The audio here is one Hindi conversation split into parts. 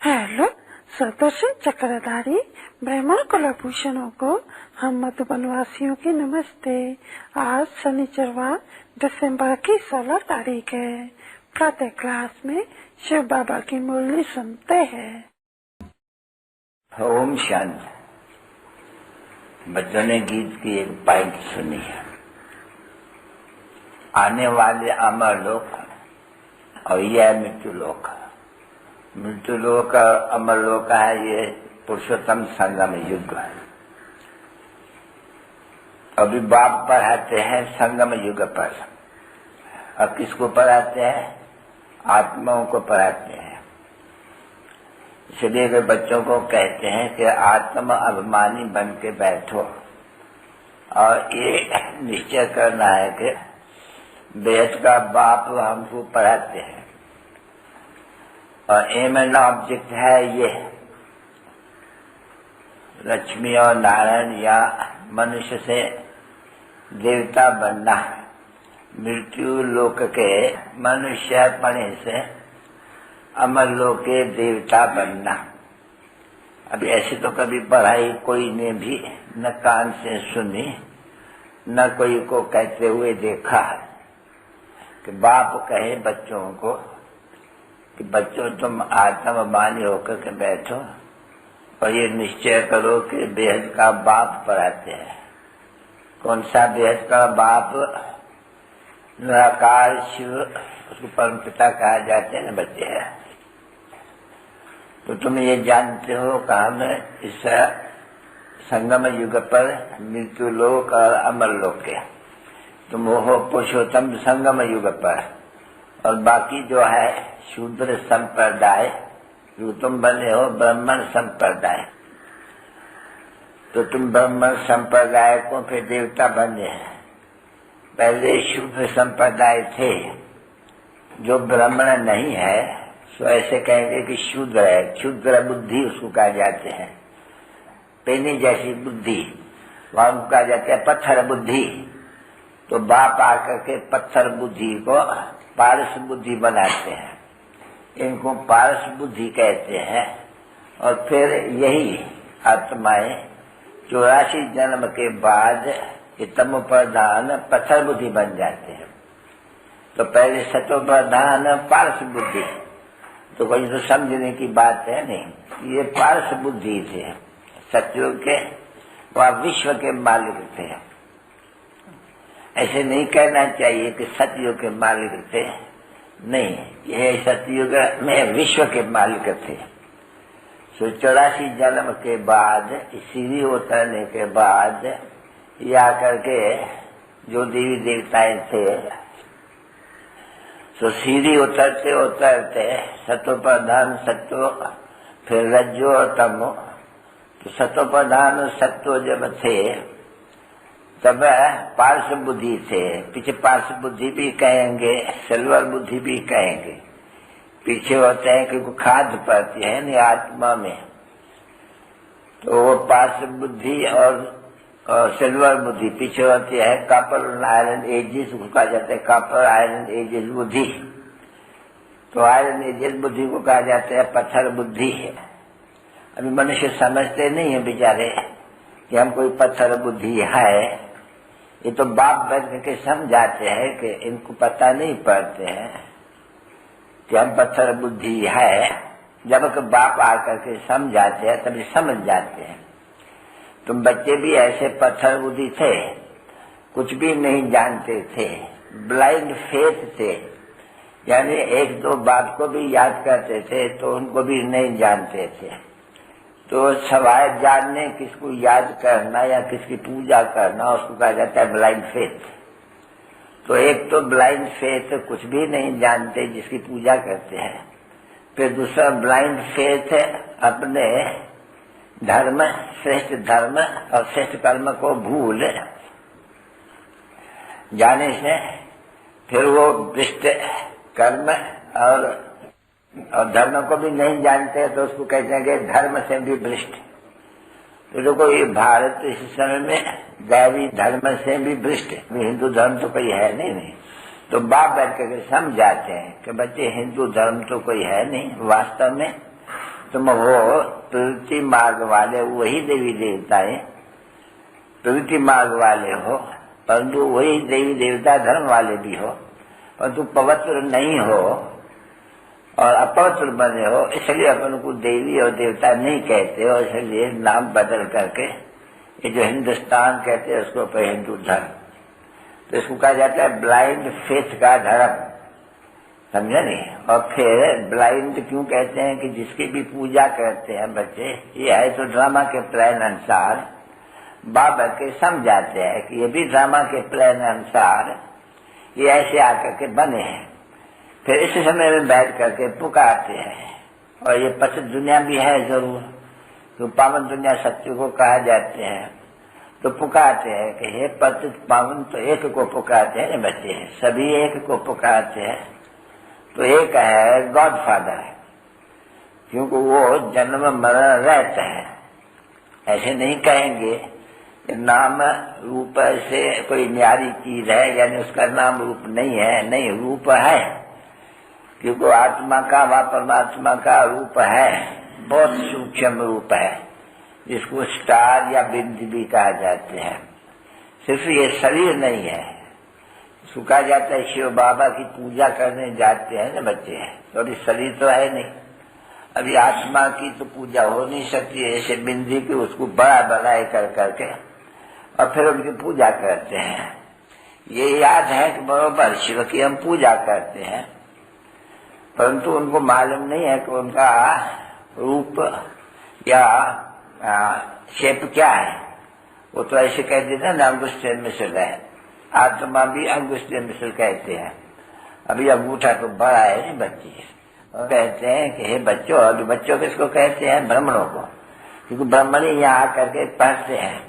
हेलो सुदर्शन चक्रधारी ब्राह्मण कुलभूषणों को हम मधुबन वासियों की नमस्ते। आज शनिचरवार दिसंबर की 16 तारीख है। प्रातः क्लास में शिव बाबा की मुरली सुनते हैं। ओम शांति। बच्चों ने गीत की एक पॉइंट सुनी है। आने वाले अमर लोक और यह मृत्यु लोक। मृत्यु लोक अमर लोक है, ये पुरुषोत्तम संगम युग है। अभी बाप पढ़ाते हैं संगम युग पर। और किसको पढ़ाते हैं? आत्माओं को पढ़ाते हैं। इसलिए वे बच्चों को कहते हैं कि आत्म अभिमानी बन के बैठो और ये निश्चय करना है कि बेहद का बाप हमको पढ़ाते हैं और एम एंड ऑब्जेक्ट है ये लक्ष्मी और नारायण या मनुष्य से देवता बनना, मृत्यु लोक के मनुष्य पने से अमर लोक के देवता बनना। अभी ऐसे तो कभी पढ़ाई कोई ने भी न कान से सुनी न कोई को कहते हुए देखा कि बाप कहे बच्चों को कि बच्चों तुम आत्मवानी होकर के बैठो और ये निश्चय करो कि बेहद का बाप पढ़ाते हैं। कौन सा बेहद का बाप? निराकार शिव, उसको परम पिता कहा जाते हैं ना बच्चे। तो तुम ये जानते हो कि हम इस संगम युग पर मृत्यु लोक और अमर लोक के तुम हो पुरुषोत्तम संगम युग पर, और बाकी जो है शूद्र संप्रदाय, जो तुम बने हो ब्राह्मण संप्रदाय। तो तुम ब्राह्मण संप्रदाय को फिर देवता बने हैं। पहले शूद्र संप्रदाय थे, जो ब्राह्मण नहीं है सो ऐसे कहेंगे कि शूद्र है। शूद्र बुद्धि उसको कहा जाते हैं, पेनी जैसी बुद्धि, वहां कहा जाता है पत्थर बुद्धि। तो बाप आकर के पत्थर बुद्धि को पारस बुद्धि बनाते हैं, इनको पारस बुद्धि कहते हैं। और फिर यही आत्माएं 84 जन्म के बाद ये तमो प्रधान पत्थर बुद्धि बन जाते हैं। तो पहले सतो प्रधान पारस बुद्धि, तो कोई तो समझने की बात है नहीं। ये पारस बुद्धि थे सतयुग के, वह विश्व के मालिक थे। ऐसे नहीं कहना चाहिए कि सतयुग के मालिक थे, नहीं, यह सतयुग में विश्व के मालिक थे। सो 84 जन्म के बाद, सीढ़ी उतरने के बाद या करके जो देवी देवताएं थे, सो सीढ़ी उतरते उतरते सतो प्रधान सत्व, फिर रज्जो और तमो। तो सतो प्रधान सत्व जब थे तब पार्श्व बुद्धि थे। पीछे पार्श्व बुद्धि भी कहेंगे, सिल्वर बुद्धि भी कहेंगे। पीछे होते हैं कि खाद पड़ती है नहीं आत्मा में, तो वो पार्श्व बुद्धि और सिल्वर बुद्धि पीछे होती है। कॉपर आयरन एजिस कहा जाता है, कॉपर आयरन एजिस बुद्धि। तो आयरन एजिस बुद्धि को कहा जाता है पत्थर बुद्धि है। अभी मनुष्य समझते नहीं है बेचारे कि हम कोई पत्थर बुद्धि है। ये तो बाप बैठ के समझाते हैं कि इनको पता नहीं पड़ते हैं कि हम पत्थर बुद्धि है। जब कि बाप आकर के समझाते हैं तभी समझ जाते हैं। तुम बच्चे भी ऐसे पत्थर बुद्धि थे, कुछ भी नहीं जानते थे, ब्लाइंड फेथ थे, यानी एक दो बात को भी याद करते थे तो उनको भी नहीं जानते थे। तो सवाए जानने, किसको याद करना या किसकी पूजा करना, उसको कहा जाता है ब्लाइंड फेथ। तो एक तो ब्लाइंड फेथ, कुछ भी नहीं जानते जिसकी पूजा करते हैं। फिर दूसरा ब्लाइंड फेथ अपने धर्म, श्रेष्ठ धर्म और श्रेष्ठ कर्म को भूल जाने से फिर वो भ्रष्ट कर्म और धर्म को भी नहीं जानते, तो उसको कहते हैं कि धर्म से भी भ्रष्ट। तो देखो ये भारत इस समय में दैवी धर्म से भी भ्रष्ट, हिंदू धर्म तो कोई है नहीं। तो बाप बैठ करके समझाते हैं कि बच्चे हिंदू धर्म तो कोई है नहीं, वास्तव में तुम हो प्रवृत्ति मार्ग वाले, वही देवी देवताएं प्रवृत्ति मार्ग वाले हो, परंतु वही देवी देवता धर्म वाले भी हो, परंतु पवित्र नहीं हो और अपवित्र बने हो, इसलिए अपन को देवी और देवता नहीं कहते हो। इसलिए नाम बदल करके ये जो हिंदुस्तान कहते हैं उसको पर हिंदू धर्म, तो इसको कहा जाता है ब्लाइंड फेथ का धर्म, समझे नहीं। और फिर ब्लाइंड क्यों कहते हैं कि जिसकी भी पूजा करते हैं बच्चे, ये है तो ड्रामा के प्लान अनुसार बाबा के समझाते हैं कि ये भी ड्रामा के प्लान अनुसार ये ऐसे आकर के बने हैं। फिर इस समय में बैठ करके पुकारते हैं, और ये पतित दुनिया भी है जरूर, तो पावन दुनिया सत्य को कहा जाते हैं, तो पुकारते हैं कि हे पतित पावन, तो एक को पुकारते हैं बच्चे, सभी एक को पुकारते हैं। तो एक है गॉड फादर, क्योंकि वो जन्म मरण रहता है। ऐसे नहीं कहेंगे नाम रूप से कोई न्यारी चीज है, यानी उसका नाम रूप नहीं है, नहीं रूप है, क्योंकि आत्मा का व परमात्मा का रूप है, बहुत सूक्ष्म रूप है, जिसको स्टार या बिंदु भी कहा जाते हैं। सिर्फ ये शरीर नहीं है, इसको कहा जाता है शिव बाबा की पूजा करने जाते हैं ना बच्चे, और इस शरीर तो है नहीं। अभी आत्मा की तो पूजा हो नहीं सकती है, ऐसे बिंदी की उसको बड़ा बनाए कर करके और फिर उनकी पूजा करते हैं। ये याद है कि बरोबर शिव की हम पूजा करते हैं, परंतु उनको मालूम नहीं है कि उनका रूप या शेप क्या है। वो तो ऐसे कह देते हैं ना, अंगुष्ठ मिश्र है, आत्मा भी अंगुष्ठ मिश्र कहते हैं। अभी अंगूठा तो बड़ा है नहीं बच्ची, और कहते हैं कि हे बच्चों, अभी बच्चों किसको कहते हैं? ब्राह्मणों को, क्योंकि ब्राह्मण यहाँ आकर के पढ़ते हैं,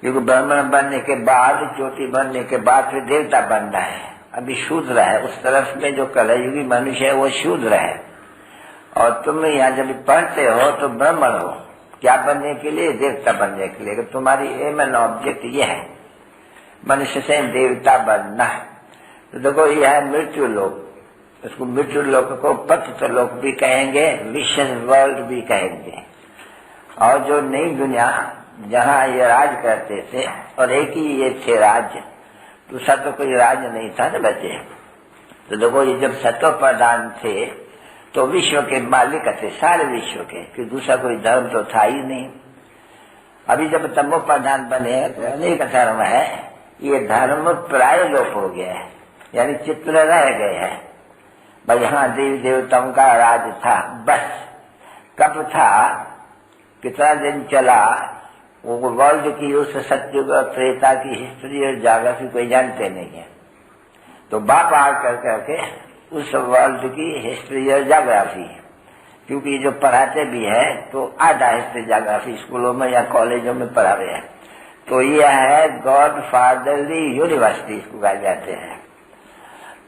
क्योंकि ब्राह्मण बनने के बाद, चोटी बनने के बाद फिर देवता बनना है। अभी शूद्र है, उस तरफ में जो कलयुगी मनुष्य है वो शूद्र है, और तुम यहाँ जब पढ़ते हो तो ब्राह्मण हो, क्या बनने के लिए? देवता बनने के लिए। तुम्हारी एम एंड ऑब्जेक्ट ये है मनुष्य से देवता बनना। तो देखो यह है मृत्यु लोक, उसको मृत्यु लोक को पतित लोक भी कहेंगे, विशेष वर्ल्ड भी कहेंगे। और जो नई दुनिया जहाँ ये राज करते थे, और एक ही ये थे राज्य, दूसरा तो कोई राज नहीं था ना बच्चे। तो देखो ये जब सत्व प्रधान थे तो विश्व के मालिक थे, सारे विश्व के, कि दूसरा कोई धर्म तो था ही नहीं। अभी जब तमो प्रधान बने तो अनेक धर्म है, ये धर्म प्राय लोप हो गया है, यानी चित्र रह गए हैं। भाई यहाँ देवी देवताओं का राज था, बस कब था, कितना दिन चला, वो वर्ल्ड की उस सत्युग और त्रेता की हिस्ट्री और ज्योग्राफी कोई जानते नहीं है। तो बाप आ कर करके उस वर्ल्ड की हिस्ट्री और ज्योग्राफी, क्योंकि जो पढ़ाते भी है तो आधा हिस्ट्री ज्योग्राफी स्कूलों में या कॉलेजों में पढ़ा रहे हैं। तो यह है गॉड फादरली यूनिवर्सिटी, इसको कहा जाते हैं,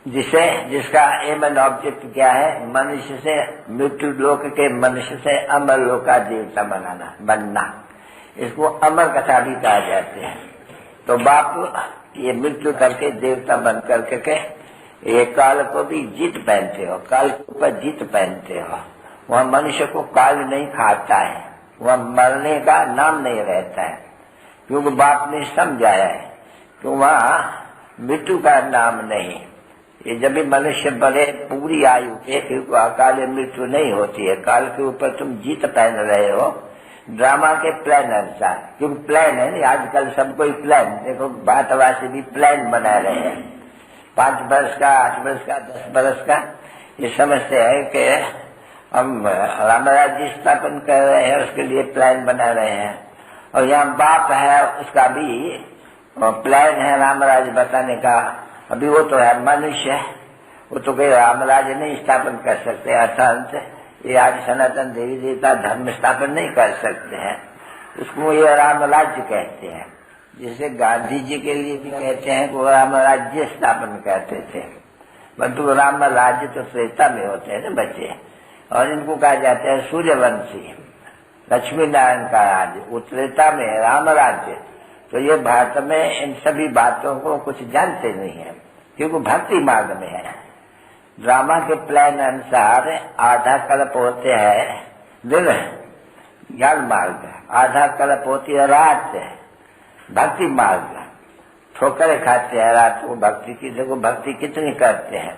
जिसका एम एंड ऑब्जेक्ट क्या है? मनुष्य से मृत्यु लोक के, मनुष्य से अमर लोक का देवता बनना। इसको अमर कथा भी कहा जाते हैं। तो बाप ये मृत्यु करके देवता बन करके ये काल को भी जीत पहनते हो, काल के ऊपर जीत पहनते हो। वह मनुष्य को काल नहीं खाता है, वह मरने का नाम नहीं रहता है, क्योंकि बाप ने समझाया है कि वहाँ मृत्यु का नाम नहीं। ये जब भी मनुष्य बड़े पूरी आयु के, क्योंकि अकाल मृत्यु नहीं होती है, काल के ऊपर तुम जीत पहन रहे हो ड्रामा के प्लान अनुसार। क्योंकि प्लान है ना, आजकल सब कोई प्लान, देखो भारतवासी भी प्लान बना रहे हैं, 5 वर्ष का, 8 वर्ष का, 10 वर्ष का। ये समझते हैं कि हम राम राज्य स्थापन कर रहे हैं, उसके लिए प्लान बना रहे हैं। और यहाँ बाप है, उसका भी प्लान है राम राज्य बताने का। अभी वो तो है मनुष्य, वो तो कोई राम राज्य नहीं स्थापन कर सकते, अर्थात ये आज सनातन देवी देवता धर्म स्थापन नहीं कर सकते हैं, उसको ये राम राज्य कहते हैं। जिसे गांधी जी के लिए भी कहते हैं कि वो राम राज्य स्थापन करते थे, परंतु राम राज्य तो त्रेता में होते हैं ना बच्चे। और इनको कहा जाता है सूर्यवंशी, लक्ष्मी नारायण का राज्य, वो त्रेता में राम राज्य। तो ये भारत में इन सभी बातों को कुछ जानते नहीं है, क्योंकि भक्ति मार्ग में है। ड्रामा के प्लान अनुसार आधा कल्प होते हैं दिन ज्ञान मार्ग, आधा कल्प होती है रात भक्ति मार्ग। ठोकरें खाते हैं रात को भक्ति की, देखो भक्ति कितनी करते हैं।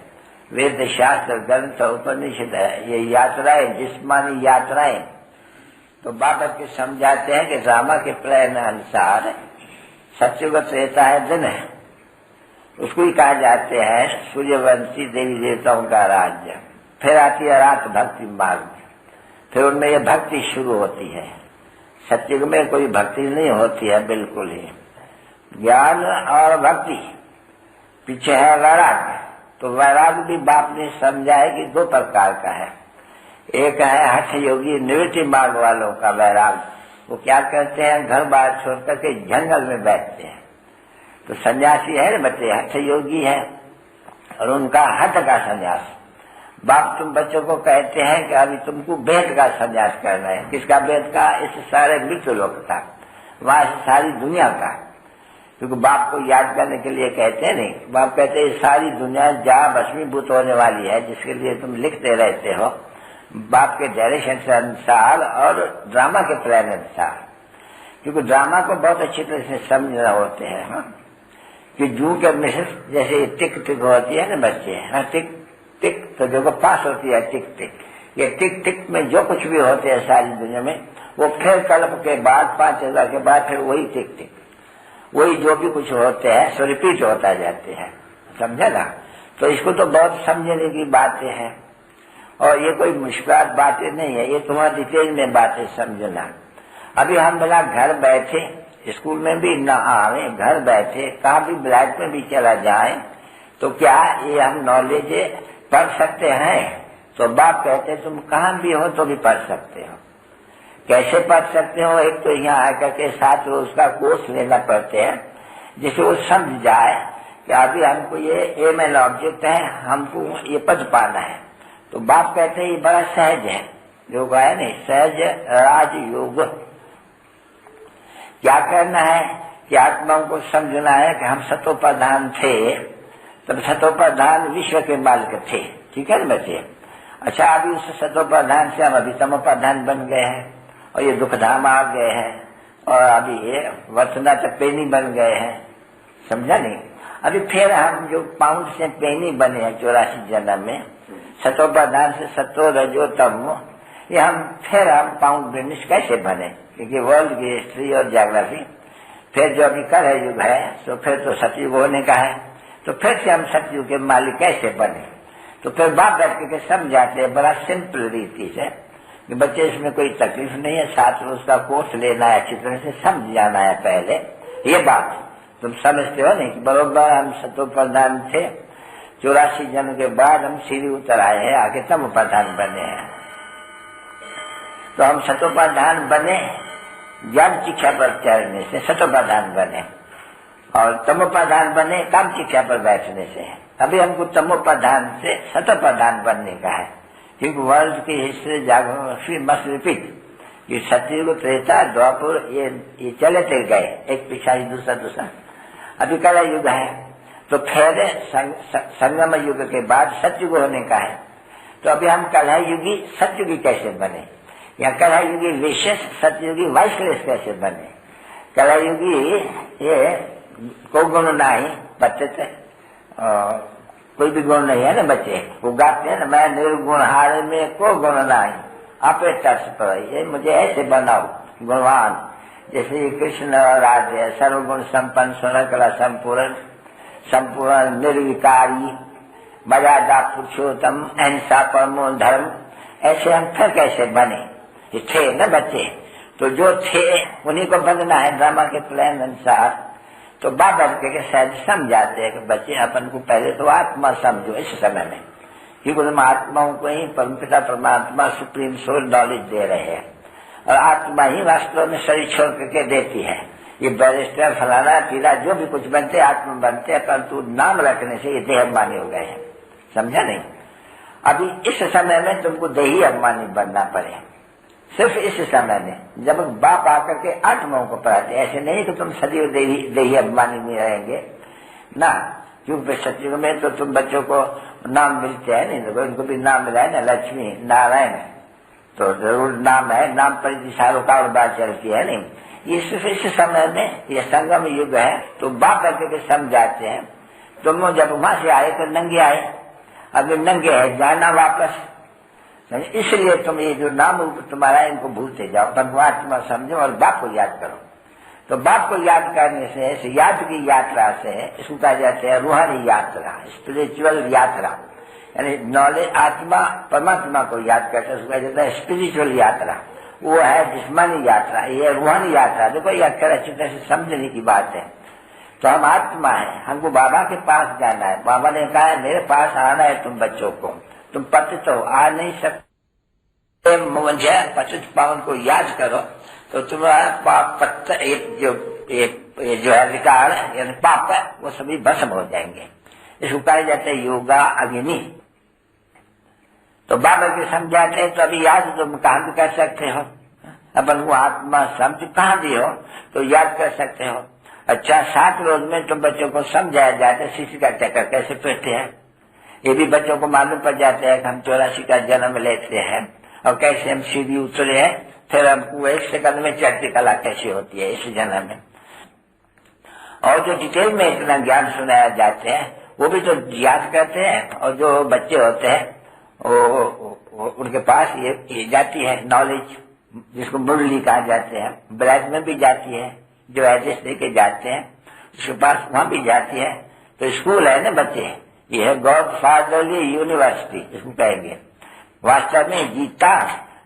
वेद शास्त्र ग्रंथ उपनिषद है, ये यात्राएं जिस्मानी यात्राएं। तो बाबा के समझाते हैं कि ड्रामा के प्लान अनुसार सत्यवत रहता है दिन है, उसको ही कहा जाते हैं सूर्यवंशी देवी देवताओं का राज्य। फिर आती है रात भक्ति मार्ग, फिर उनमें ये भक्ति शुरू होती है। सत्युग में कोई भक्ति नहीं होती है बिल्कुल ही, ज्ञान और भक्ति। पीछे है वैराग, तो वैराग भी बाप ने समझा है कि दो प्रकार का है। एक है हठ योगी निवृत्ति मार्ग वालों का वैराग, वो क्या करते हैं घर बार छोड़ करके जंगल में बैठते हैं। तो सन्यासी है ना बच्चे, हठ योगी है और उनका हठ का सन्यास। बाप तुम बच्चों को कहते हैं कि अभी तुमको वेद का सन्यास करना है। किसका वेद का? इस सारे मृत्यु लोक का, वहां से सारी दुनिया का। क्योंकि बाप को याद करने के लिए कहते हैं नहीं, बाप कहते हैं सारी दुनिया जहाँ भस्मीभूत होने वाली है, जिसके लिए तुम लिखते रहते हो बाप के डायरेक्शन के अनुसार और ड्रामा के प्लान अनुसार। क्योंकि ड्रामा को बहुत अच्छी तरह से समझना होते हैं। हाँ, कि जू के मिसेस जैसे टिक टिक होती है ना बच्चे, हाँ टिक टिक, तो देखो पास होती है टिक टिक। ये टिक टिक में जो कुछ भी होते हैं सारी दुनिया में, वो फिर कल्प के बाद 5000 के बाद फिर वही टिक टिक, वही जो भी कुछ होते हैं सो रिपीट होता जाते हैं। समझे ना? तो इसको तो बहुत समझने की बातें हैं और ये कोई मुश्किल बातें नहीं है, ये तुम्हारा डिटेल में बातें समझना। अभी हम बिना घर बैठे, स्कूल में भी न आवे, घर बैठे कहाँ भी ब्लैक में भी चला जाए, तो क्या ये हम नॉलेज पढ़ सकते हैं? तो बाप कहते हैं तुम कहाँ भी हो तो भी पढ़ सकते हो। कैसे पढ़ सकते हो? एक तो यहाँ आकर के 7 रोज का कोर्स लेना पड़ते हैं, जिसे वो समझ जाए कि अभी हमको ये एम एन ऑब्जेक्ट है, हमको ये पद पाना है। तो बाप कहते हैं ये बड़ा सहज है, योग है नहीं, सहज राजयोग। क्या करना है कि आत्माओं को समझना है कि हम सतोप्रधान थे, तब सतोप्रधान विश्व के मालिक थे। ठीक है ना बच्चे? अच्छा, अभी उस सतोप्रधान से हम अभी तमोप्रधान बन गए हैं और ये दुखधाम आ गए हैं और अभी ये वर्तना तक पेनी बन गए हैं। समझा नहीं? अभी फिर हम जो पाउंड से पेनी बने हैं 84 जन्म में, सतोप्रधान से सतो रजो तमो, ये हम पाउंड ब्रिटिश कैसे बने? क्योंकि वर्ल्ड की हिस्ट्री और ज्योग्राफी फिर जो अभी कल युग है तो फिर तो सतयुग होने का है, तो फिर से हम सतयुग के मालिक कैसे बने? तो फिर बाप बैठ के समझाते हैं बड़ा सिंपल रीति से कि बच्चे इसमें कोई तकलीफ नहीं है, 7 रोज का कोर्स लेना है, अच्छी तरह से समझ जाना है। पहले ये बात तुम समझते हो नहीं? बरोबर हम सतोप्रधान थे, 84 जन्म के बाद हम सीढ़ी उतर आए हैं, आगे तमोप्रधान बने हैं। तो हम सतोप्रधान बने ज्ञान शिक्षा पर चढ़ने से, सतोप्रधान बने, और तमोप्रधान बने काम शिक्षा पर बैठने से। अभी हमको तमोप्रधान से सतोप्रधान बनने का है, क्योंकि वर्ल्ड की हिस्ट्री जागृति मस्ट रिपीट। ये सतयुग त्रेता द्वापर ये चलते गए, एक पिछाड़ी दूसरा। अभी कला युग है, तो फिर संगम युग के बाद सतयुग होने का है। तो अभी हम कलह युगी सतयुगी कैसे बने, या कलह युगी विशेष सतयुगी वाइसलेस कैसे बने? कलह युगी ये को गुण नहीं बच्चे थे, कोई भी गुण नहीं है ना बच्चे, वो गाते हैं ना, मैं निर्गुण हार में को गुण नहीं आपे तर्स पर, ये मुझे ऐसे बनाओ गुणवान। जैसे कृष्ण राधे सर्वगुण संपन्न सोलह कला संपूर्ण निर्विकारी मर्यादा पुरुषोत्तम अहिंसा परमो धर्म, ऐसे हम फिर कैसे बने? ये थे ना बच्चे, तो जो थे उन्हीं को बनना है ड्रामा के प्लान अनुसार। तो बाबा के शायद समझाते हैं कि बच्चे अपन को पहले तो आत्मा समझो इस समय में, क्योंकि तुम आत्माओं को ही परमपिता परमात्मा सुप्रीम सोल नॉलेज दे रहे हैं, और आत्मा ही वास्तव में शरीर छोड़ करके देती है। ये बैरिस्टर फलाना पीला जो भी कुछ बनते आत्मा बनते हैं, परंतु नाम रखने से ये देह अभिमानी हो गए हैं। समझा नहीं? अभी इस समय में तुमको देही अभिमानी बनना पड़े, सिर्फ इस समय में, जब बाप आकर के आत्माओं को पढ़ाते। ऐसे नहीं कि तुम सदैव देही अभिमानी नहीं रहेंगे ना, क्योंकि सतयुग में तो तुम बच्चों को नाम मिलते हैं नहीं, तो इनको भी नाम मिला है ना, लक्ष्मी नारायण, तो जरूर नाम है, नाम पर सारों का बात चलती है नहीं। इस समय में ये संगम युग है, तो बाप करके समझाते हैं। तुम जब वहां से आए तो नंगे आए, अभी नंगे है जाना वापस, इसलिए तुम ये जो नाम तुम्हारा इनको भूलते जाओ, परमात्मा समझो और बाप को याद करो। तो बाप को याद करने से याद की यात्रा से इसको कहा जाता है रूहानी यात्रा, स्पिरिचुअल यात्रा, यानी नॉलेज आत्मा परमात्मा को याद करते उसको कहा जाता है स्पिरिचुअल यात्रा। वो है जिस्मानी यात्रा, ये रूहानी यात्रा। देखो ये अक्षर अच्छी तरह से समझने की बात है। तो हम आत्मा है, हमको बाबा के पास जाना है। बाबा ने कहा है मेरे पास आना है तुम बच्चों को, तुम पतित हो आ नहीं सकते, मुझे पतित पावन को याद करो तो तुम्हारा पाप पत्ता ये जो है विकार यानी पाप है वो सभी भस्म हो जाएंगे। इसको कहा जाता है योगा अग्नि। तो बाबा के समझाते हैं तो अभी याद तुम कहाँ भी कर सकते हो, अपन वो आत्मा समझ कहाँ भी हो तो याद कर सकते हो। अच्छा 7 रोज में तुम बच्चों को समझाया जाता है शिष्य का चक्कर कैसे पढ़ते हैं, ये भी बच्चों को मालूम पड़ जाता है कि हम 84 का जन्म लेते हैं और कैसे हम सीढ़ी उतरे हैं, फिर हमको 1 सेकंड में चढ़ती कला कैसे होती है इस जन्म में। और जो डिटेल में इतना ज्ञान सुनाया जाते हैं वो भी तो याद करते हैं। और जो बच्चे होते हैं वो उनके पास ये जाती है नॉलेज, जिसको मुरली कहा जाते हैं, ब्लैक में भी जाती है, जो एड्रेस लेके जाते हैं उसके पास वहां भी जाती है। तो स्कूल है ना बच्चे, ये है गॉड फादरली यूनिवर्सिटी इसको कहेंगे। वास्तव में गीता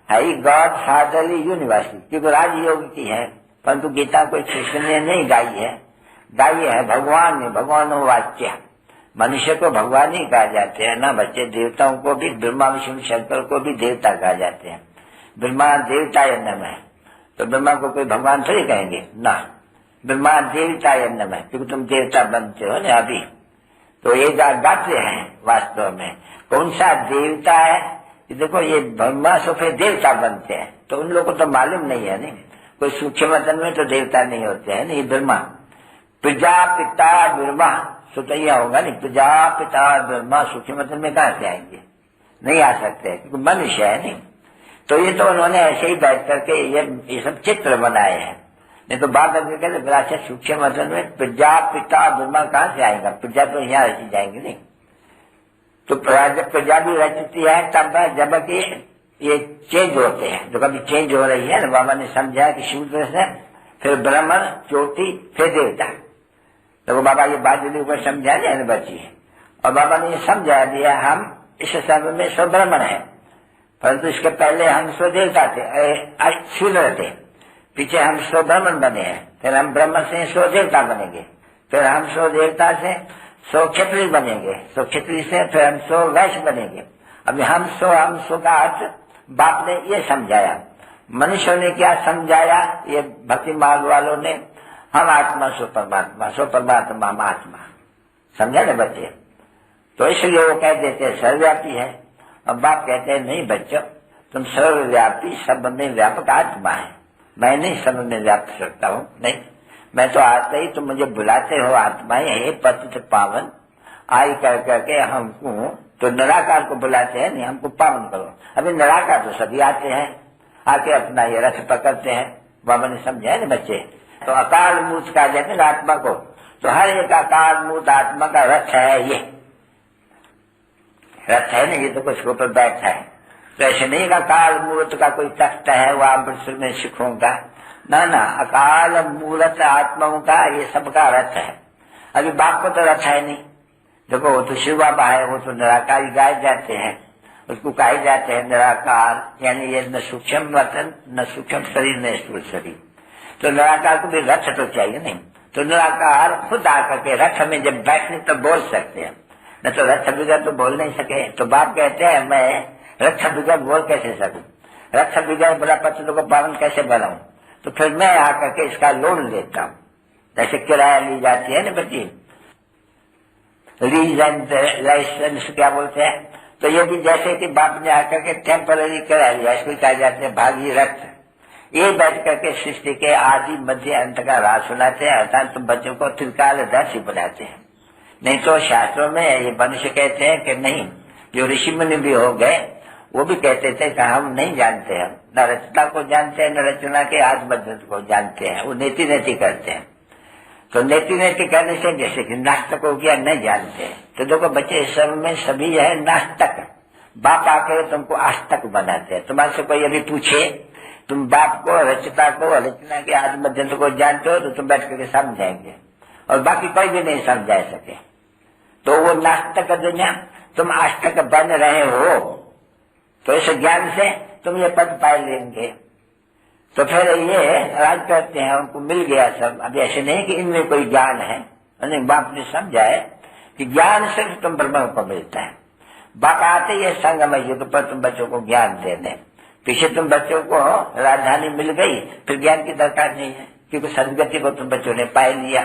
है गॉड फादरली यूनिवर्सिटी, क्योंकि राजयोग की है, परंतु गीता कोई कृष्ण ने नहीं गाई है, गाई है भगवान ने, भगवान वाक्य। मनुष्य को भगवान ही कहा जाते हैं ना बच्चे, देवताओं को भी ब्रह्मा विष्णु शंकर को भी देवता कहा जाते हैं। ब्रह्मा देवता यज्ञ है, तो ब्रह्मा को कोई भगवान थोड़ी कहेंगे ना, ब्रह्मा देवता यज्ञ है, क्योंकि तुम देवता बनते हो ना अभी। तो ये गाते हैं वास्तव में कौन सा देवता है, देखो ये ब्रह्मा से फिर देवता बनते हैं, तो उन लोगों को तो मालूम नहीं है नहीं, कोई सूक्ष्म वतन में तो देवता नहीं होते हैं नहीं। ब्रह्मा प्रजापिता ब्रह्मा सुतैया होगा नहीं, प्रजापिता ब्रह्मा सूक्ष्म वतन में कहाँ से आएंगे, नहीं आ सकते क्योंकि मनुष्य है नहीं। तो ये तो उन्होंने ऐसे ही बैठ करके ये सब चित्र बनाए हैं, नहीं तो बात अगर कहते बड़ा सूक्ष्म वतन में प्रजापिता ब्रह्मा कहाँ से आएगा, प्रजा तो यहाँ रची जाएंगे नहीं। तो जब प्रजा भी रचती है तब जबकि ये चेंज होते हैं, जो कभी चेंज हो रही है ना, बाबा ने समझा कि शूद्र से फिर ब्राह्मण चोटी फिर देवता। तो बाबा ये बात यदि ऊपर समझा दिया ना बच्ची, और बाबा ने ये समझा दिया हम इस समय में स्व ब्राह्मण है, परंतु इसके पहले हम स्व देवता थे, शूद्र थे, पीछे हम स्व ब्राह्मण बने हैं, फिर हम ब्राह्मण से स्व देवता बनेंगे, फिर हम स्व देवता से स्व क्षत्रिय बनेंगे, स्व क्षत्रिय से फिर हम स्व वैश्य बनेंगे। अभी हम स्व का अर्थ बाप ने ये समझाया, मनुष्यों ने क्या समझाया, ये भक्ति मार्ग वालों ने, हम आत्मा सो परमात्मा हम आत्मा, समझा ना बच्चे। तो इसलिए वो कह देते हैं सर्वव्यापी है, और बाप कहते हैं नहीं बच्चों तुम सर्वव्यापी सब में व्यापक आत्मा है, मैं नहीं सब में व्याप सकता हूँ, नहीं मैं तो आते ही तुम मुझे बुलाते हो आत्मा हे पतित पावन, आई कर करके हमको तो निराकार को बुलाते हैं नहीं, हमको पावन करो। अभी निराकार तो सभी आते हैं, आके अपना ये रथ पकड़ते हैं, बाबा ने समझा है ना बच्चे। तो अकाल मूर्त कहा जाते हैं आत्मा को, तो हर एक अकाल मूर्त आत्मा का रथ है, ये रथ है ना, ये तो कुछ ऊपर बैठा है। तो ऐसे नहीं अकाल मूर्त का कोई तख्त है वो अमृतसर में सिखों का, ना ना, अकाल मूर्त आत्माओं का ये सबका रथ है। अभी बाप को तो रथ है नहीं, देखो वो तो शिव बाबा है, वो तो निराकार गाए जाते हैं, उसको कहे जाते हैं निराकार, यानी ये न सूक्ष्म वतन न सूक्ष्म शरीर न स्थूल शरीर। तो निराकार को भी रथ तो चाहिए नहीं, तो निराकार खुद आकर के रथ में जब बैठने तो बोल सकते हैं, न तो रथ बिगड़ तो बोल नहीं सके। तो बाप कहते हैं मैं रथ बिगड़ बोल कैसे सकूं, रथ बिगड़ बड़ा पत्थरों को पावन कैसे बनाऊं, तो फिर मैं आकर के इसका लोन लेता हूँ, जैसे किराया ली जाती है ना बच्ची, लीज एंड लाइसेंस क्या बोलते हैं, तो ये भी जैसे कि बाप ने आकर के टेम्पररी किराया लिया, इसको कहा जाते हैं भागी रथ। ये बैठ करके सृष्टि के आदि मध्य अंत का राज सुनाते हैं, अर्थात तो बच्चों को त्रिकालदर्शी बनाते हैं। नहीं तो शास्त्रों में ये मनुष्य कहते हैं कि नहीं, जो ऋषि मुनि भी हो गए वो भी कहते थे कि हम नहीं जानते हैं, न रचना को जानते हैं न रचना के आद मदद को जानते हैं, वो नेति नेति करते हैं। तो नेति नेति करने से जैसे कि नास्तिक हो गया, नहीं जानते हैं। तो देखो बच्चे इस समय में सभी है नास्तिक, बाप आकर तुमको आस्तिक बनाते हैं। तुम्हारे से कोई अभी पूछे तुम बाप को, रचना को, रचना के आद मदद को जानते हो, तो तुम बैठ करके समझाएंगे, और बाकी कोई भी नहीं समझा सके। तो वो नास्तिक दुनिया, तुम आस्तिक बन रहे हो, तो इस ज्ञान से तुम ये पद पा लेंगे। तो फिर ये राज करते हैं, उनको मिल गया सब। अब ऐसे नहीं कि इनमें कोई ज्ञान है, नहीं, बाप ने समझा है कि ज्ञान सिर्फ तुम ब्रह्म को मिलता है। बाप आते ही संगम युग पर तुम बच्चों को ज्ञान देने, पीछे तुम बच्चों को राजधानी मिल गई, फिर ज्ञान की दरकार नहीं है, क्योंकि सदगति को तुम बच्चों ने पा लिया।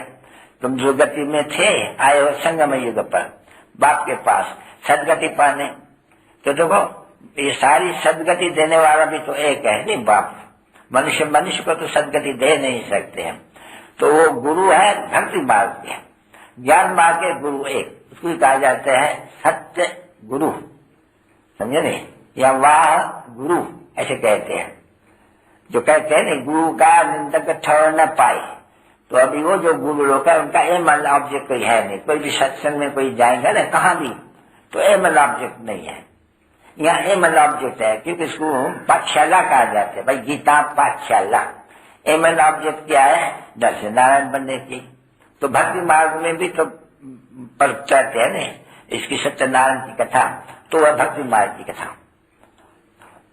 तुम जो गति में थे आए हो संगम युग पर बाप के पास सदगति पाने। तो देखो ये सारी सदगति देने वाला भी तो एक है, नहीं बाप। मनुष्य को तो सदगति दे नहीं सकते हैं। तो वो गुरु है भक्ति मार्ग के, ज्ञान मार्ग के गुरु एक, उसको कहा जाता है सत्य गुरु, समझे नहीं, या वाह गुरु ऐसे कहते हैं। जो कहते हैं नहीं गुरु का निंदक ठहर न पाए, तो अभी वो जो गुरु लोग है उनका एम ऑब्जेक्ट कोई है नहीं। कोई भी सत्संग में कोई जाएगा ना कहाँ भी, तो एम ऑब्जेक्ट नहीं है। यहाँ एम ऑब्जेक्ट है, क्योंकि इसको पाठशाला कहा जाता है, भाई गीता पाठशाला। एम ऑब्जेक्ट क्या है? दर्शन नारायण बनने की। तो भक्ति मार्ग में भी तो पढ़ते हैं ना इसकी सत्यनारायण की कथा, तो वह भक्ति मार्ग की कथा।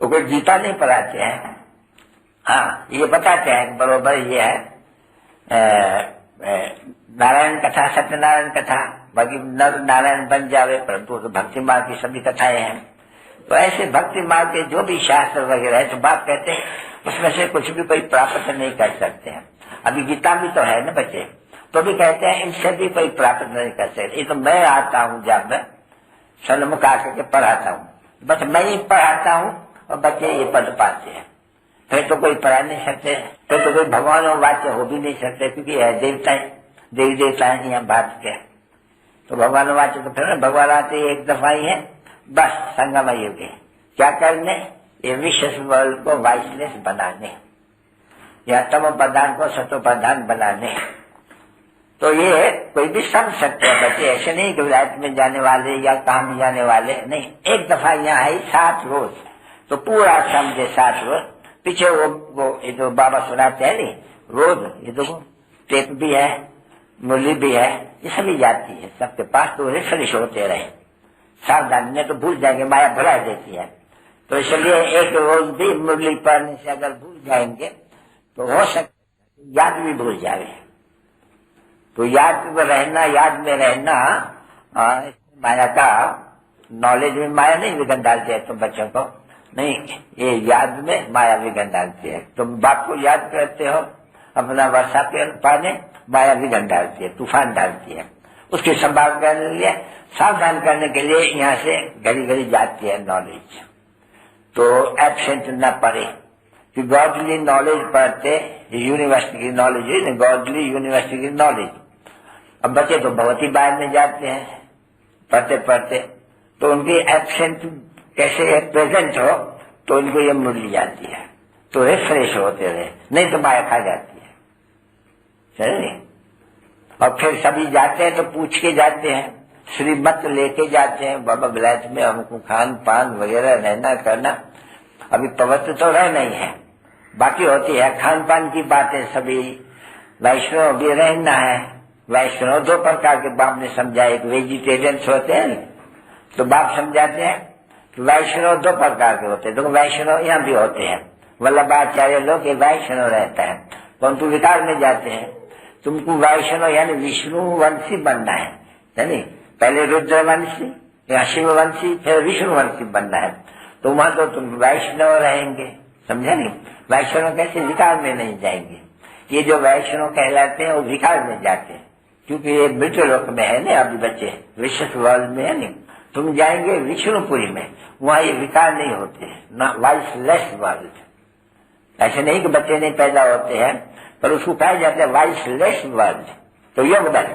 वो कोई गीता नहीं पढ़ाते हैं, हाँ ये बताते हैं बरोबर ये है नारायण कथा, सत्यनारायण कथा, बाकी नर नारायण बन जावे, परंतु तो भक्ति मार्ग की सभी कथाएं हैं। तो ऐसे भक्ति मार्ग के जो भी शास्त्र वगैरह है, तो बात कहते हैं उसमें से कुछ भी कोई प्राप्त नहीं कर सकते हैं। अभी गीता भी तो है ना बच्चे, तो भी कहते हैं इनसे भी कोई प्राप्त नहीं कर सकते। ये तो मैं आता हूँ जब सन्मुख आकर के पढ़ाता हूँ, बस मैं ही पढ़ाता हूँ और बच्चे ये पढ़ पाते हैं। फिर तो कोई पढ़ा नहीं सकते, फिर तो कोई भगवान और वाच्य हो भी नहीं सकते, क्योंकि है देवताएं, देवी देवता है यहाँ बात के। तो भगवान वाच्य तो फिर भगवान आते एक दफा ही है, बस संगम युग क्या करने, ये विश्व वर्ल्ड को वाइसलेस बनाने, या तमो प्रधान को सतो प्रधान बनाने। तो ये कोई भी समझ सकते हैं बच्चे, ऐसे नहीं कि विलायत में जाने वाले या कहाँ भी जाने वाले नहीं। एक दफा यहाँ है 7 रोज, तो पूरा समझे 7 रोज। पीछे वो ये जो बाबा सुनाते हैं नहीं रोज, ये देखो टेप भी है, मुरली भी है, ये सभी जाती है सबके पास, तो रिफ्रेश होते रहे। सावधान में तो भूल जाएंगे, माया भुला देती है। तो इसलिए एक रोज भी मुरली पढ़ने से अगर भूल जाएंगे तो हो सकता याद भी भूल जाए। तो याद में रहना माया का नॉलेज में माया नहीं विघन डालती है तुम बच्चों को, नहीं, ये याद में माया विघन डालती है। तुम बाप को याद करते हो, अपना वर्षा के पाने माया विघन डालती है, तूफान डालती है। उसकी संभाल करने के लिए, सावधान करने के लिए यहाँ से घड़ी घड़ी जाती है नॉलेज, तो एब्सेंट न पड़े। कि गॉडली नॉलेज पढ़ते, यूनिवर्सिटी की नॉलेज है, गॉडली यूनिवर्सिटी की नॉलेज। अब बच्चे तो बहुत ही बाहर में जाते हैं पढ़ते पढ़ते, तो उनकी एब्सेंट कैसे प्रेजेंट हो, तो उनको ये मुरली जाती है, तो रिफ्रेश होते रहे, नहीं तो माया खा जाती है, समझे। और फिर सभी जाते हैं तो पूछ के जाते हैं, श्रीमत लेके जाते हैं, बाबा विलायत में हमको खान पान वगैरह रहना करना, अभी पवित्र तो रह नहीं है, बाकी होती है खान पान की बातें। सभी वैष्णव भी रहना है, वैष्णव 2 प्रकार के बाप ने समझा, एक वेजिटेरियंस होते हैं, तो बाप समझाते हैं कि वैष्णव 2 प्रकार के होते हैं। तो वैष्णव यहाँ भी होते हैं, वल्लभाचार्य लोग ये वैष्णव रहता है, परंतु विकार में जाते हैं। तुमको वैष्णव यानी विष्णु वंशी बनना है, नहीं, पहले रुद्रवंशी या शिववंशी फिर विष्णुवंशी बनना है, तो वहां तो तुम वैष्णव रहेंगे, समझे नहीं। वैष्णव कैसे विकार में नहीं जाएंगे, ये जो वैष्णव कहलाते हैं वो विकार में जाते हैं, क्योंकि ये मृत्यु लोक में है ना, अभी बच्चे विश्व वर्ल्ड में है नहीं। तुम जाएंगे विष्णुपुरी में, वहां ये विकार नहीं होते, ना वाइसलेस वर्ल्ड। ऐसे नहीं कि बच्चे नहीं पैदा होते हैं, पर उसको कहा जाता है वाइसलेस वर्ल्ड। तो योग बल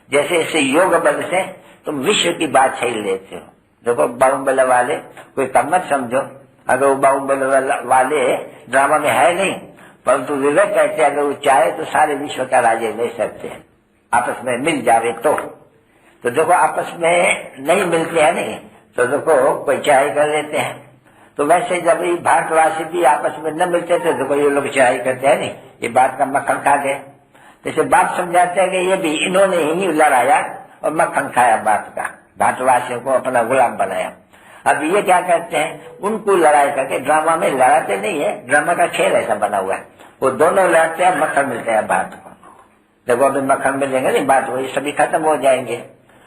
जैसे इसे योग बल से तुम विश्व की बात छीन लेते हो। देखो बाहुबल वाले कोई कम मत समझो, अगर वो बाहुबल वाले ड्रामा में है नहीं, परंतु विवेक कहते हैं अगर वो चाहे तो सारे विश्व का राज्य ले सकते हैं, आपस में मिल जावे तो देखो आपस में नहीं मिलते हैं नहीं तो देखो कोई चाहे कर लेते हैं। तो वैसे जब ये भारतवासी भी आपस में न मिलते थे देखो ये लोग चाहे करते हैं नहीं, ये बात का मक्खन खा गए। जैसे बात समझाते हैं कि ये भी इन्होंने ही लड़ाया और मक्खन खाया बात का, भारतवासियों को अपना गुलाम बनाया। अब ये क्या करते हैं, उनको लड़ाई करके ड्रामा में लड़ाते नहीं है, ड्रामा का खेल ऐसा बना हुआ है, वो दोनों लड़ते हैं, मक्खन मिलते हैं भारत को। देखो अभी मक्खन मिलेंगे नहीं, बात वही सभी खत्म हो जाएंगे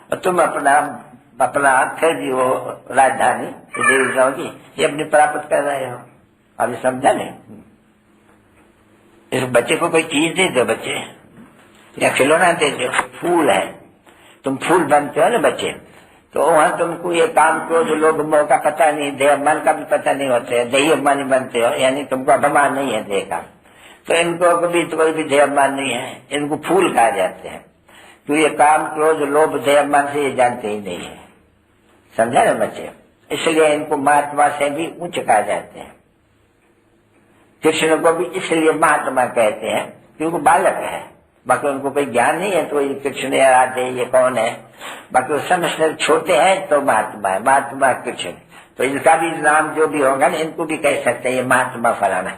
और तुम अपना फिर भी वो राजधानी देवी गाँव की ये अपनी प्राप्त कर रहे हो। अभी समझा नहीं, इस बच्चे को कोई चीज दे दो, बच्चे या खिलौना दे दो, फूल है, तुम फूल बनते हो ना बच्चे, तो वहां तुमको ये काम को जो लोग मोह का पता नहीं, देह अभिमान का भी पता नहीं होते, देही अभिमानी बनते हो, यानी तुमको अभिमान नहीं है देह का, तो इनको कभी तो कोई भी देह अभिमान नहीं है, इनको फूल कहा जाते हैं। तो ये काम क्रोध लोभ देह अभिमान से ये जानते ही नहीं है, समझा ना बच्चे, इसलिए इनको महात्मा से भी उच्च कहा जाते हैं। कृष्ण को भी इसलिए महात्मा कहते हैं क्योंकि बालक है, बाकी उनको कोई ज्ञान नहीं है तो ये कृष्ण या राधे ये कौन है, बाकी वो समझते छोटे हैं तो महात्मा है, महात्मा कृष्ण। तो इनका भी नाम जो भी होगा ना इनको भी कह सकते हैं ये महात्मा फलाना,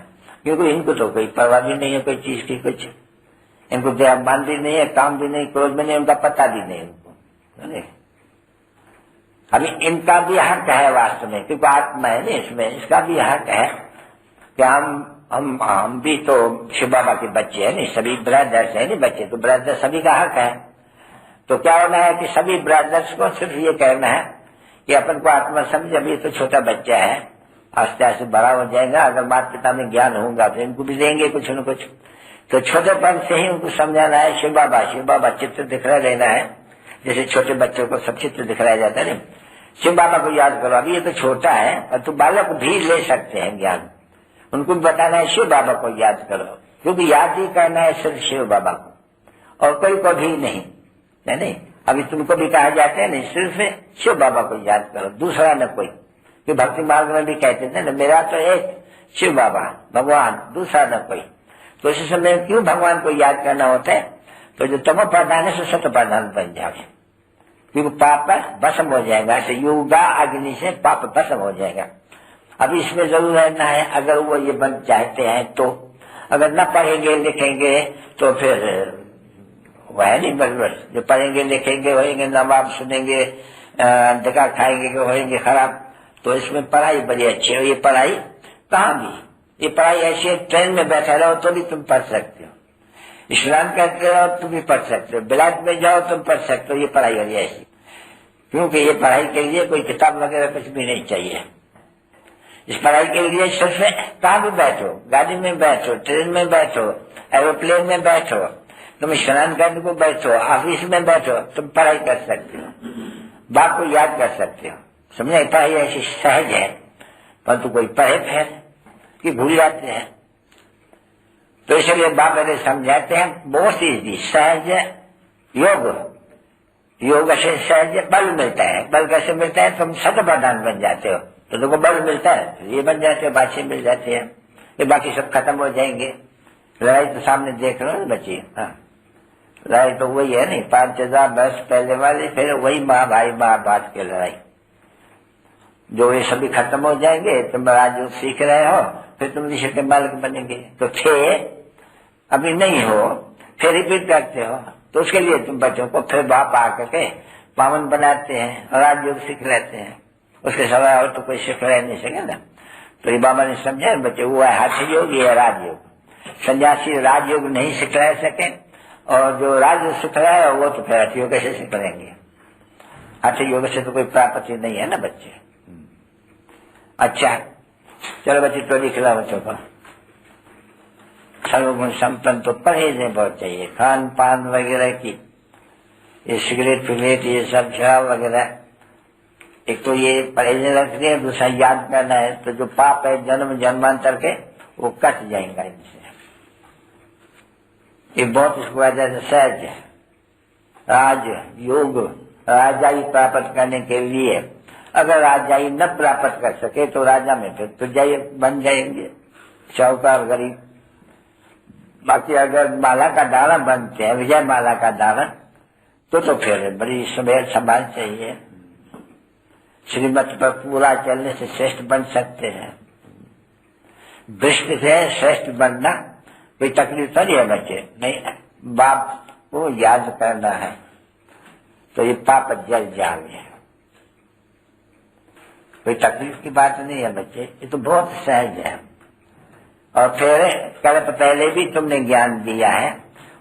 क्योंकि इनको तो कोई परवाह भी नहीं है कोई चीज की, कुछ इनको देहमान भी नहीं है, काम भी नहीं, क्रोध भी नहीं, उनका पता भी नहीं उनको। अभी इनका भी हक है वास्तव में, क्योंकि आत्मा है ना इसमें, इसका भी हक है कि हम भी तो शिव बाबा के बच्चे हैं नहीं, सभी ब्रदर्स है नहीं बच्चे, तो ब्रदर सभी का हक है। तो क्या होना है कि सभी ब्रदर्स को सिर्फ ये कहना है कि अपन को आत्मा समझ, अभी तो छोटा बच्चा है, आस्ते आस्ते बड़ा हो जाएगा, अगर माता पिता में ज्ञान होगा तो इनको भी देंगे कुछ न कुछ। तो छोटेपन से ही उनको समझाना है शिव बाबा चित्र दिखरा लेना है, जैसे छोटे बच्चों को सब चित्र दिखलाया जाता है ना, शिव बाबा को याद करो, अभी ये तो छोटा है और तो बालक भी ले सकते हैं ज्ञान, उनको बताना है शिव बाबा को याद करो, क्योंकि याद ही करना है सिर्फ शिव बाबा को और कोई को भी नहीं। अभी तुमको भी कहा जाता है नहीं, सिर्फ शिव बाबा को याद करो, दूसरा न कोई, कि भक्ति मार्ग में भी कहते थे ना मेरा तो एक शिव बाबा भगवान, दूसरा न कोई। तो इस समय क्यों भगवान को याद करना होता है, तो जो तमो प्रधान है सो सत्य प्रधान बन जाए, क्योंकि पाप भस्म हो जाएगा, ऐसे योगा अग्नि से पाप भस्म हो जाएगा। अभी इसमें जरूर रहना है, अगर वो ये बन चाहते हैं तो, अगर न पढ़ेंगे लिखेंगे तो फिर वह है नहीं बरबर, जो पढ़ेंगे लिखेंगे होएंगे, नवाब सुनेंगे, धक्का खाएंगे होएंगे खराब। तो इसमें पढ़ाई बड़ी अच्छी है, ये पढ़ाई कहाँ भी, ये पढ़ाई ऐसी है, ट्रेन में बैठा रहो तो भी तुम पढ़ सकते हो, स्नान करते रहो तुम भी पढ़ सकते हो, बिलाट में जाओ तुम पढ़ सकते हो, ये पढ़ाई है ऐसी, क्योंकि ये पढ़ाई के लिए कोई किताब वगैरह कुछ भी नहीं चाहिए। इस पढ़ाई के लिए सिर्फ कहाँ भी बैठो, गाड़ी में बैठो, ट्रेन में बैठो, एरोप्लेन में बैठो, तुम स्नान करने को बैठो, ऑफिस में बैठो, तुम पढ़ाई कर सकते हो, बाप को याद कर सकते हो, समझे। पढ़ाई ऐसी सहज है, परंतु कोई पढ़े फिर कि भूल जाते हैं। तो इसलिए बाबा ने समझाते हैं बहुत ईजी सहज योग से सहज बल मिलता है। बल कैसे मिलता है, तुम सत प्रधान बन जाते हो तो देखो बल मिलता है, ये बन जाते हो, बादशाह मिल जाते हैं, ये बाकी सब खत्म हो जाएंगे। लड़ाई तो सामने देख लो ना बच्चे, हाँ लड़ाई तो वही है नहीं, 5000 वर्ष पहले वाली, फिर वही भाई महाभारत की लड़ाई, जो ये सभी खत्म हो जाएंगे। तुम राजयोग सीख रहे हो, फिर तुम ऋषि के मालिक बनेंगे, तो थे अभी नहीं हो, फिर रिपीट करते हो, तो उसके लिए तुम बच्चों को फिर बाप आकर के पावन बनाते हैं और राजयोग सीख लेते हैं, उसके सिवाय और तो कोई सीख रह नहीं सके ना। तो ये बाबा ने समझा बच्चे, वो है हठ योग, ये है राजयोग। सन्यासी राजयोग नहीं सीख रह सके और जो राजयोग सीख रहा है वो तो फिर हठ योग से सीख लेंगे। हठ योग से तो कोई प्राप्ति नहीं है ना बच्चे। अच्छा चलो बच्चे तो लिखला बच्चों को, सर्वगुण संपन्न तो परहेजें बहुत चाहिए, खान पान वगैरह की, ये सिगरेट फिगरेट ये सब शराब वगैरह, एक तो ये परहेजें रखनी है, दूसरा याद करना है, तो जो पाप है जन्म जन्मांतर के वो कट जाएगा इनसे। ये बहुत इसको वजह से सहज है, राज योग राजाई प्राप्त करने के लिए अगर राजाई न प्राप्त कर सके तो राजा में फिर तो जाइए बन जाएंगे शाहूकार गरीब। बाकी अगर माला का दाना बनते हैं, विजय माला का दाना, तो फिर बड़ी सुबह संभाल चाहिए। श्रीमत पर पूरा चलने से श्रेष्ठ बन सकते हैं। दृष्टि से श्रेष्ठ बनना कोई तकलीफ नहीं है बच्चे, नहीं। बाप को याद करना है तो ये पाप जल जाओगे, कोई तकलीफ की बात नहीं है बच्चे, ये तो बहुत सहज है। और फिर कल्प पहले भी तुमने ज्ञान दिया है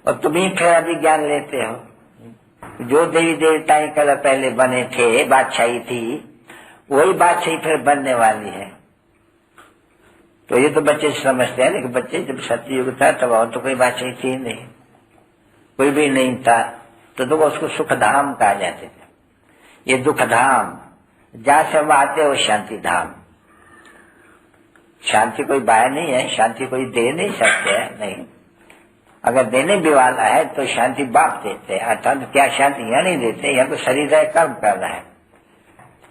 और तुम ही फिर अभी ज्ञान लेते हो। जो देवी देवताएं कल पहले बने थे, बादशाही थी, वही बादशाही फिर बनने वाली है। तो ये तो बच्चे समझते हैं, लेकिन बच्चे जब सतयुग था तब और तो कोई बादशाही थी नहीं, कोई भी नहीं था, तो उसको सुखधाम कहा जाते थे। ये दुखधाम जहां से हम आते हो शांति धाम। शांति कोई बाहर नहीं है, शांति कोई दे नहीं सकते है, नहीं। अगर देने भी वाला है तो शांति बाप देते हैं, अर्थात क्या शांति यहाँ नहीं देते, यहाँ तो शरीर है, कर्म कर रहा है।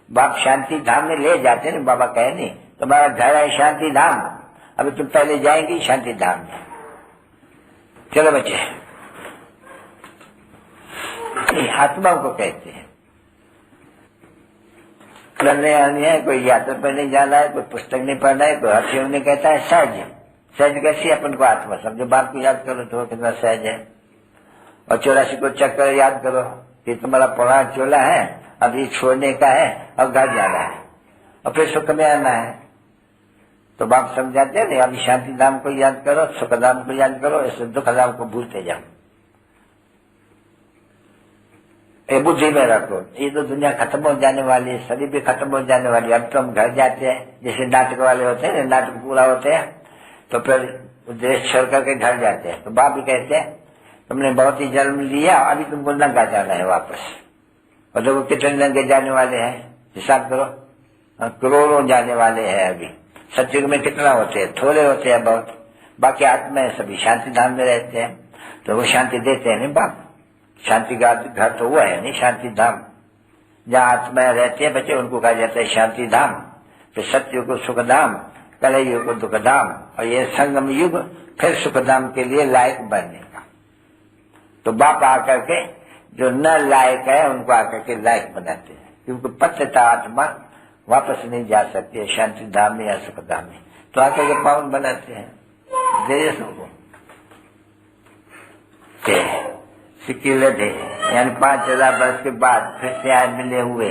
बाप शांति धाम में ले जाते हैं, बाबा कहे नहीं तुम्हारा घर है शांति धाम, अभी तुम पहले जाएंगी शांति धाम में। चलो बच्चे, आत्माओं को कहते हैं। पढ़ने आनी है, कोई यात्रा पर नहीं जाना है, कोई पुस्तक नहीं पढ़ना है, कोई हर नहीं कहता है सहज। सहज कैसी अपन को आत्मा समझो, बाप को याद करो तो कितना सहज है। और 84 को चक्कर याद करो कि तुम्हारा पुराना चोला है, अभी छोड़ने का है और घर जाना है और फिर सुख में आना है। तो बाप समझाते हैं अभी शांति धाम को याद करो, सुख धाम को याद करो, ऐसे दुख धाम को भूलते जाओ। ये बुद्धि में रखो, ये तो दुनिया खत्म हो जाने वाली है, शरीर भी खत्म हो जाने वाली है। अब तो हम घर जाते हैं, जैसे नाटक वाले होते हैं, नाटक पूरा होते हैं तो फिर देश छोड़ करके घर जाते हैं। तो बाप भी कहते हैं तुमने बहुत ही जन्म लिया, अभी तुमको नंगा जाना है वापस। और देखो कितने नंगे जाने वाले हैं, हिसाब करो, करोड़ों जाने वाले हैं। अभी सत्युग में कितना होते हैं, थोड़े होते हैं बहुत। बाकी आत्मा सभी शांति धाम में रहते हैं, तो वो शांति देते हैं नहीं बाप। शांति का घर तो हुआ है नहीं, शांति धाम जहाँ आत्मा रहती है बच्चे, उनको कहा जाता है शांति धाम। फिर सत्युग को सुख धाम, कलयुग को दुख धाम, और ये संगम युग फिर सुख धाम के लिए लायक बनने का। तो बाप आकर के जो न लायक है उनको आकर के लायक बनाते हैं, क्योंकि पतिता आत्मा वापस नहीं जा सकती है शांति धाम में या सुख धाम में, तो आकर के पावन बनाते हैं देशों को। सिक्किल थे यानी 5000 वर्ष के बाद फिर से आज मिले हुए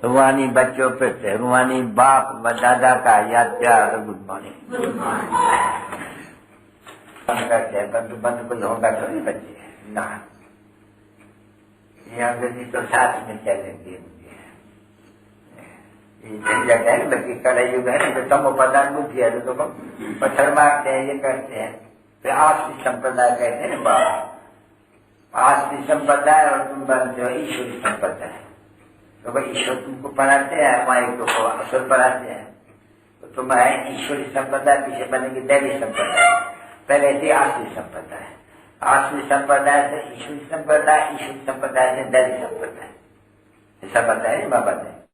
रूहानी बच्चों पे थे, रूहानी बाप व दादा का याद प्यार गुड मॉर्निंग करते हैं। बंद कुछ होगा तो नहीं बच्चे ना, ये अंग्रेजी तो साथ में चलेंगे। जगह है बल्कि कलयुग है ना, तो पदार्थ बुद्धि है तो पत्थर मारते हैं, ये करते हैं। फिर आसवी संप्रदाय कहते हैं ना बाप, आसवी संप्रदाय और तुम बनते हो ईश्वरी संप्रदाय। तो भाई ईश्वर तुमको पढ़ाते हैं, हमारे को असुर पढ़ाते हैं, तो तुम्हारे ईश्वरी संप्रदाय पीछे बनेगी दैवी संप्रदाय। पहले थी आसवी संप्रदाय, आसवी संप्रदाय से ईश्वरी संप्रदाय, ईश्वरी संप्रदाय से दैवी संप्रदाय। ऐसा बताया बाबा ने।